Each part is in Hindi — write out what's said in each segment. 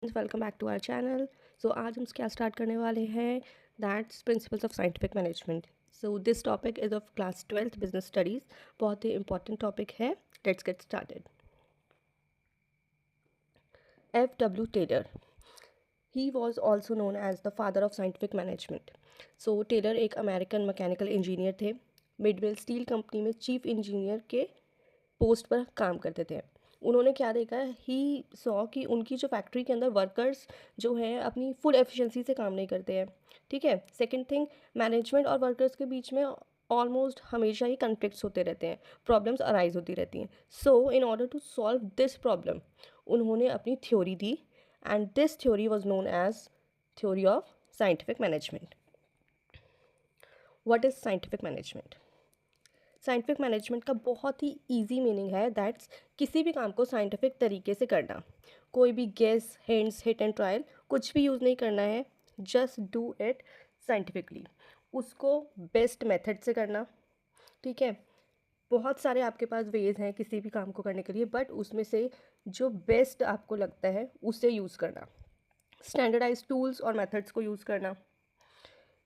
Welcome back to our channel. So आज हम क्या स्टार्ट करने वाले हैं, that's principles of scientific management. So this topic is of class 12th business studies. बहुत ही इंपॉर्टेंट टॉपिक है। Let's get started. F.W. Taylor, he was also known as the father of scientific management. So Taylor एक अमेरिकन मैकेनिकल इंजीनियर थे। मिडवेल स्टील कंपनी में चीफ इंजीनियर के पोस्ट पर काम करते थे। उन्होंने क्या देखा, ही सॉ कि उनकी जो फैक्ट्री के अंदर वर्कर्स जो हैं अपनी फुल एफिशिएंसी से काम नहीं करते हैं। ठीक है। सेकंड थिंग, मैनेजमेंट और वर्कर्स के बीच में ऑलमोस्ट हमेशा ही कन्फ्लिक्ट्स होते रहते हैं, प्रॉब्लम्स अराइज होती रहती हैं। So in order to solve this problem उन्होंने अपनी थ्योरी दी, and this theory was known as theory of scientific management. What is scientific management? Scientific management का बहुत ही इजी मीनिंग है दैट्स किसी भी काम को साइंटिफिक तरीके से करना। कोई भी guess, hints, hit and trial कुछ भी यूज़ नहीं करना है, जस्ट डू इट साइंटिफिकली। उसको बेस्ट मेथड से करना। ठीक है। बहुत सारे आपके पास वेज हैं किसी भी काम को करने के लिए, बट उसमें से जो बेस्ट आपको लगता है उसे यूज़ करना। स्टैंडर्डाइज टूल्स और मेथड्स को यूज़ करना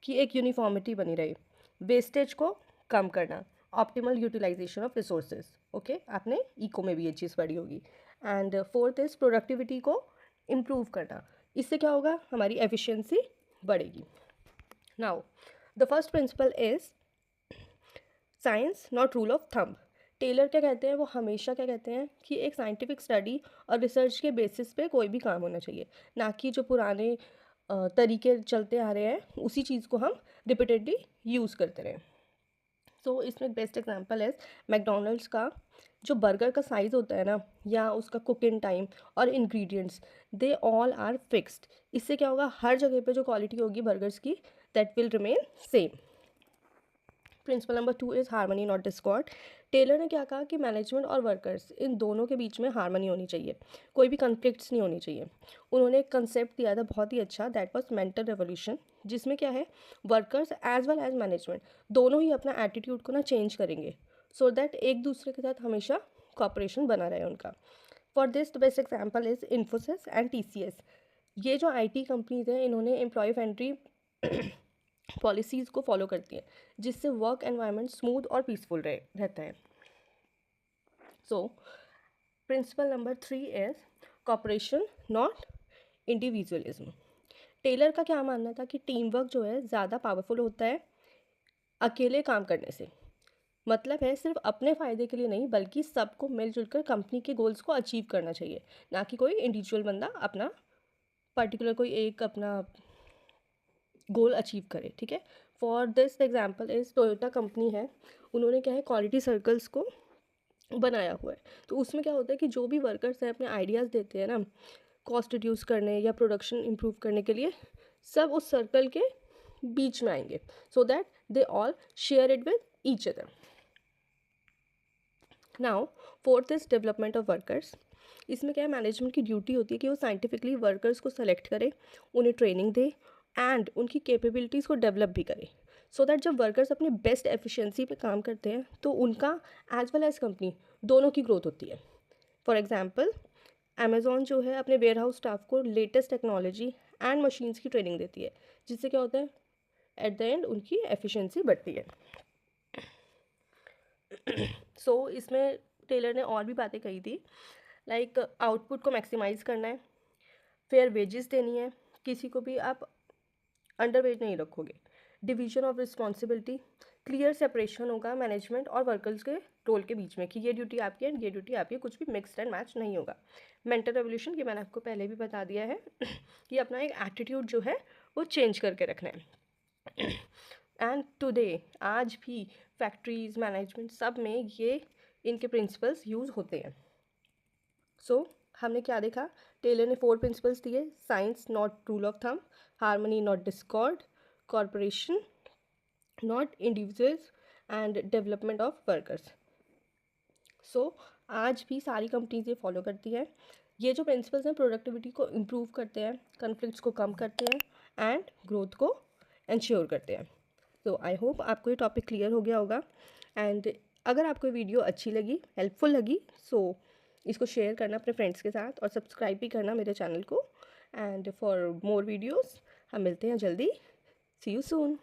कि एक यूनिफॉर्मिटी बनी रहे। वेस्टेज को कम करना, optimal utilization of resources. Okay, आपने इको में भी ये चीज़ पढ़ी होगी। एंड फोर्थ इज प्रोडक्टिविटी को इम्प्रूव करना। इससे क्या होगा, हमारी एफिशिएंसी बढ़ेगी। Now the first principle is science not rule of thumb. Taylor क्या कहते हैं, वो हमेशा क्या कहते हैं कि एक साइंटिफिक स्टडी और रिसर्च के बेसिस पे कोई भी काम होना चाहिए, ना कि जो पुराने तरीके चलते आ रहे हैं उसी चीज़ को हम रिपीटेडली यूज़ करते रहें। सो इसमें बेस्ट एग्जांपल है मैकडोनल्ड्स का। जो बर्गर का साइज़ होता है ना, या उसका कुकिंग टाइम और ingredients, they all are fixed. इससे क्या होगा, हर जगह पे जो क्वालिटी होगी बर्गर्स की, that will remain same. Principle number 2 is harmony not discord. Taylor ने क्या कहा कि मैनेजमेंट और वर्कर्स इन दोनों के बीच में हारमनी होनी चाहिए, कोई भी कन्फ्लिक्ट्स नहीं होनी चाहिए। उन्होंने एक कंसेप्ट दिया था बहुत ही अच्छा, दैट वाज मेंटल रेवोल्यूशन, जिसमें क्या है, workers as well as management दोनों ही अपना एटीट्यूड को ना चेंज करेंगे, सो दैट एक दूसरे के साथ हमेशा कॉपरेशन बना रहे उनका। For this the best example is Infosys and TCS। ये जो IT कंपनीज हैं, इन्होंने एम्प्लॉय फ्रेंडली पॉलिसीज़ को फॉलो करती हैं, जिससे वर्क एनवायरनमेंट स्मूथ और पीसफुल रहता है। So principle number 3 is cooperation not individualism. Taylor का क्या मानना था कि टीम वर्क जो है ज़्यादा पावरफुल होता है अकेले काम करने से। मतलब है सिर्फ अपने फ़ायदे के लिए नहीं, बल्कि सबको मिलजुल कर कंपनी के गोल्स को अचीव करना चाहिए, ना कि कोई इंडिविजुअल बंदा अपना पर्टिकुलर कोई एक अपना गोल अचीव करे। ठीक है। For this example is Toyota company है, उन्होंने क्या है, क्वालिटी सर्कल्स को बनाया हुआ है। तो उसमें क्या होता है कि जो भी वर्कर्स हैं अपने आइडियाज़ देते हैं ना, कॉस्ट रिड्यूस करने या प्रोडक्शन इम्प्रूव करने के लिए, सब उस सर्कल के बीच में आएंगे, so that they all share it with each other. Now fourth is development of workers. इसमें क्या है, मैनेजमेंट की ड्यूटी होती है कि वो साइंटिफिकली वर्कर्स को सेलेक्ट करे, उन्हें ट्रेनिंग दे एंड उनकी कैपेबिलिटीज़ को डेवलप भी करे, सो दैट जब वर्कर्स अपनी बेस्ट एफिशिएंसी पे काम करते हैं तो उनका एज वेल एज कंपनी दोनों की ग्रोथ होती है। फॉर एग्जाम्पल, अमेज़ॉन जो है अपने वेयर हाउस स्टाफ को लेटेस्ट टेक्नोलॉजी एंड मशीन्स की ट्रेनिंग देती है, जिससे क्या होता है, एट द एंड उनकी एफिशिएंसी बढ़ती है। सो इसमें टेलर ने और भी बातें कही थी, लाइक आउटपुट को मैक्सिमाइज करना है, फेयर वेजेस देनी है, किसी को भी आप अंडर वेज नहीं रखोगे, division of responsibility, clear separation होगा मैनेजमेंट और वर्कर्स के रोल के बीच में कि ये ड्यूटी आपकी है ये ड्यूटी आपकी है, कुछ भी मिक्सड एंड मैच नहीं होगा। मेंटल रेवोल्यूशन, ये मैंने आपको पहले भी बता दिया है कि अपना एक एटीट्यूड जो है वो चेंज करके रखना है। एंड टुडे, आज भी फैक्ट्रीज, मैनेजमेंट, सब में ये इनके प्रिंसिपल्स यूज़ होते हैं। सो हमने क्या देखा, टेलर ने 4 प्रिंसिपल्स दिए, science not rule of thumb, harmony not discord, corporation not individuals and development of workers. So आज भी सारी कंपनीज ये फॉलो करती हैं। ये जो प्रिंसिपल्स हैं प्रोडक्टिविटी को इम्प्रूव करते हैं, कन्फ्लिक्ट्स को कम करते हैं एंड ग्रोथ को इंश्योर करते हैं। तो आई होप आपको ये टॉपिक क्लियर हो गया होगा। एंड अगर आपको वीडियो अच्छी लगी, हेल्पफुल लगी, सो इसको शेयर करना अपने फ्रेंड्स के साथ और सब्सक्राइब भी करना मेरे चैनल को। एंड फॉर मोर वीडियोस हम मिलते हैं जल्दी। सी यू सून।